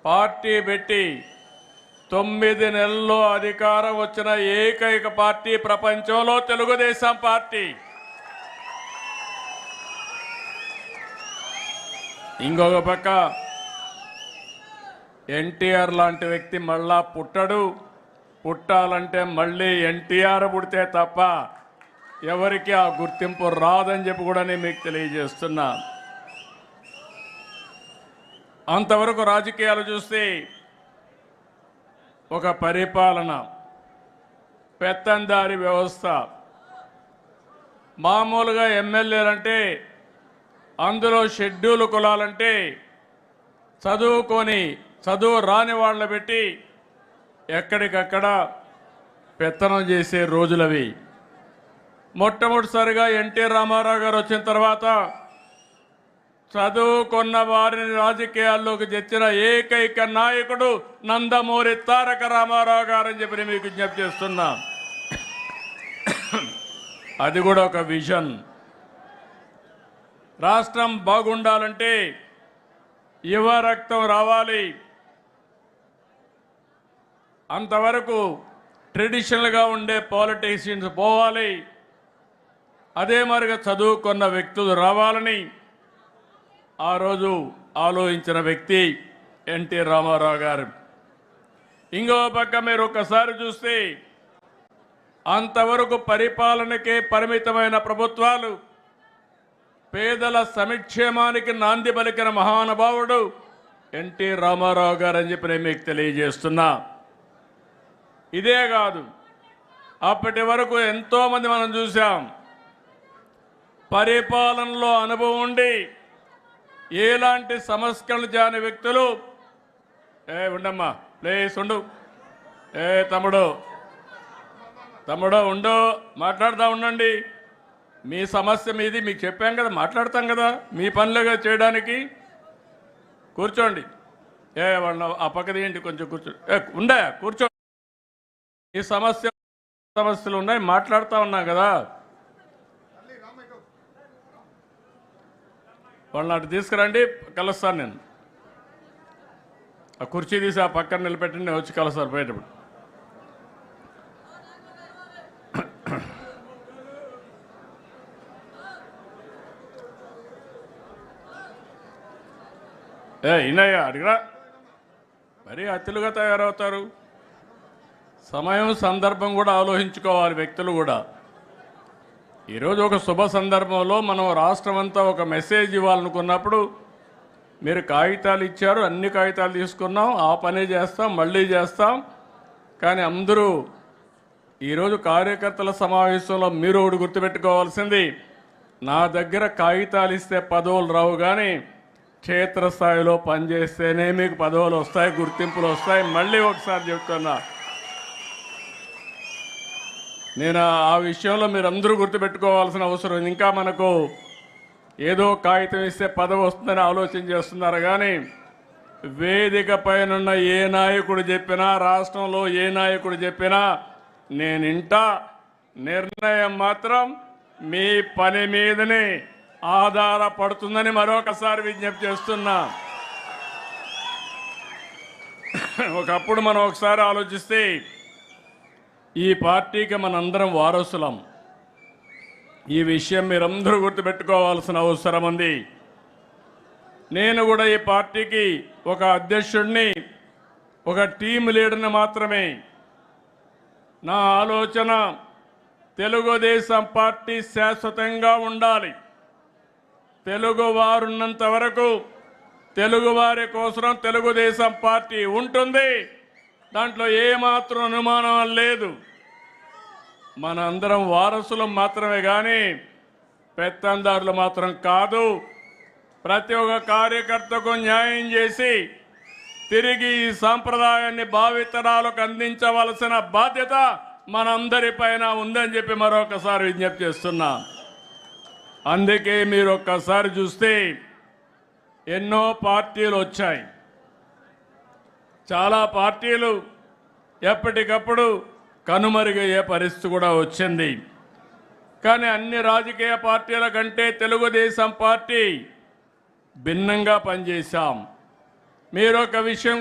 Party పెట్టి 9 నెలల్లో అధికారం వచ్చిన ఏకైక పార్టీ ప్రపంచంలో తెలుగుదేశం పార్టీ. ఇంకొక పక్క ఎన్టీఆర్ లాంటి వ్యక్తి మళ్ళా పుట్టడు, పుట్టాలంటే మళ్ళీ ఎన్టీఆర్ పుడితే తప్ప ఎవరికి ఆ గుర్తింపు రాదని చెప్పి కూడా నేను మీకు తెలియజేస్తున్నా. అంతవరకు రాజకీయాలు చూస్తే ఒక పరిపాలన, పెత్తందారి వ్యవస్థ. మామూలుగా ఎమ్మెల్యేలంటే అందులో షెడ్యూల్ కులాలంటే చదువు రాని వాళ్ళని పెట్టి ఎక్కడికక్కడ పెత్తనం చేసే రోజులవి. మొట్టమొదటిసారిగా ఎన్టీ రామారావు గారు వచ్చిన తర్వాత చదువుకున్న వారిని రాజకీయాల్లోకి తెచ్చిన ఏకైక నాయకుడు నందమూరి తారక రామారావు గారని చెప్పి మీకు విజ్ఞప్తి చేస్తున్నా. అది కూడా ఒక విజన్. రాష్ట్రం బాగుండాలంటే యువ రక్తం రావాలి. అంతవరకు ట్రెడిషనల్గా ఉండే పాలిటీషియన్స్ పోవాలి. అదే మరిగా చదువుకున్న వ్యక్తులు రావాలని ఆ రోజు ఆలోచించిన వ్యక్తి ఎన్టీ రామారావు గారు. ఇంకో పక్క మీరు ఒక్కసారి చూస్తే అంతవరకు పరిపాలనకే పరిమితమైన ప్రభుత్వాలు పేదల సంక్షేమానికి నాంది పలికిన మహానుభావుడు ఎన్టీ రామారావు గారు అని చెప్పి నేను మీకు తెలియజేస్తున్నా. ఇదే కాదు, అప్పటి వరకు ఎంతోమంది మనం చూసాం పరిపాలనలో అనుభవం ఉండి ఎలాంటి సంస్కరణలు చేయని వ్యక్తులు. ఉండమ్మా ప్లీజ్ ఉండు, తమ్ముడు ఉండు, మాట్లాడుతూ ఉండండి. మీ సమస్య మీది, మీకు చెప్పాం కదా, మాట్లాడతాం కదా, మీ పనులుగా చేయడానికి. కూర్చోండి. వాళ్ళ ఆ పక్కది ఏంటి, కొంచెం కూర్చో, కూర్చో. ఈ సమస్యలు ఉన్నాయి, మాట్లాడుతూ ఉన్నా కదా. వాళ్ళని అటు తీసుకురండి, కలుస్తాను నేను. ఆ కుర్చీ తీసి ఆ పక్కన నిలబెట్టండి, నేను వచ్చి కలుస్తాను పోయేటప్పుడు. ఇన్నయ్య అడిగిరా, మరీ అతిలుగా తయారవుతారు. సమయం సందర్భం కూడా ఆలోచించుకోవాలి వ్యక్తులు కూడా. ఈరోజు ఒక శుభ సందర్భంలో మనం రాష్ట్రం అంతా ఒక మెసేజ్ ఇవ్వాలనుకున్నప్పుడు మీరు కాగితాలు ఇచ్చారు, అన్ని కాగితాలు తీసుకున్నాం, ఆ పని చేస్తాం, మళ్ళీ చేస్తాం. కానీ అందరూ ఈరోజు కార్యకర్తల సమావేశంలో మీరు ఒకటి గుర్తుపెట్టుకోవాల్సింది, నా దగ్గర కాగితాలు ఇస్తే పదవులు రావు, కానీ క్షేత్రస్థాయిలో పనిచేస్తేనే మీకు పదవులు వస్తాయి, గుర్తింపులు వస్తాయి. మళ్ళీ ఒకసారి చెప్తున్నా, నేను ఆ విషయంలో మీరు అందరూ గుర్తుపెట్టుకోవాల్సిన అవసరం. ఇంకా మనకు ఏదో కాగితం ఇస్తే పదవి వస్తుందని ఆలోచన చేస్తున్నారు, కానీ వేదిక పైన ఏ నాయకుడు చెప్పినా, రాష్ట్రంలో ఏ నాయకుడు చెప్పినా నేనింటా. నిర్ణయం మాత్రం మీ పని మీదనే ఆధారపడుతుందని మరొకసారి విజ్ఞప్తి చేస్తున్నా. ఒకప్పుడు మనం ఒకసారి ఆలోచిస్తే ఈ పార్టీకి మనందరం వారసులం. ఈ విషయం మీరందరూ గుర్తుపెట్టుకోవాల్సిన అవసరం ఉంది. నేను కూడా ఈ పార్టీకి ఒక అధ్యక్షుడిని, ఒక టీమ్ లీడర్ని మాత్రమే. నా ఆలోచన తెలుగుదేశం పార్టీ శాశ్వతంగా ఉండాలి. తెలుగువారున్నంత వరకు తెలుగువారి కోసం తెలుగుదేశం పార్టీ ఉంటుంది. దాంట్లో ఏమాత్రం అనుమానం లేదు. మనందరం వారసులం మాత్రమే, కానీ పెత్తందారులు మాత్రం కాదు. ప్రతి ఒక్క కార్యకర్తకు న్యాయం చేసి తిరిగి ఈ సాంప్రదాయాన్ని భావితరాలకు అందించవలసిన బాధ్యత మనందరిపైన ఉందని చెప్పి మరొకసారి విజ్ఞప్తి చేస్తున్నా. అందుకే మీరు ఒక్కసారి చూస్తే ఎన్నో పార్టీలు వచ్చాయి. చాలా పార్టీలు ఎప్పటికప్పుడు కనుమరుగయ్యే పరిస్థితి కూడా వచ్చింది. కానీ అన్ని రాజకీయ పార్టీల కంటే తెలుగుదేశం పార్టీ భిన్నంగా పనిచేశాం. మీరు ఒక విషయం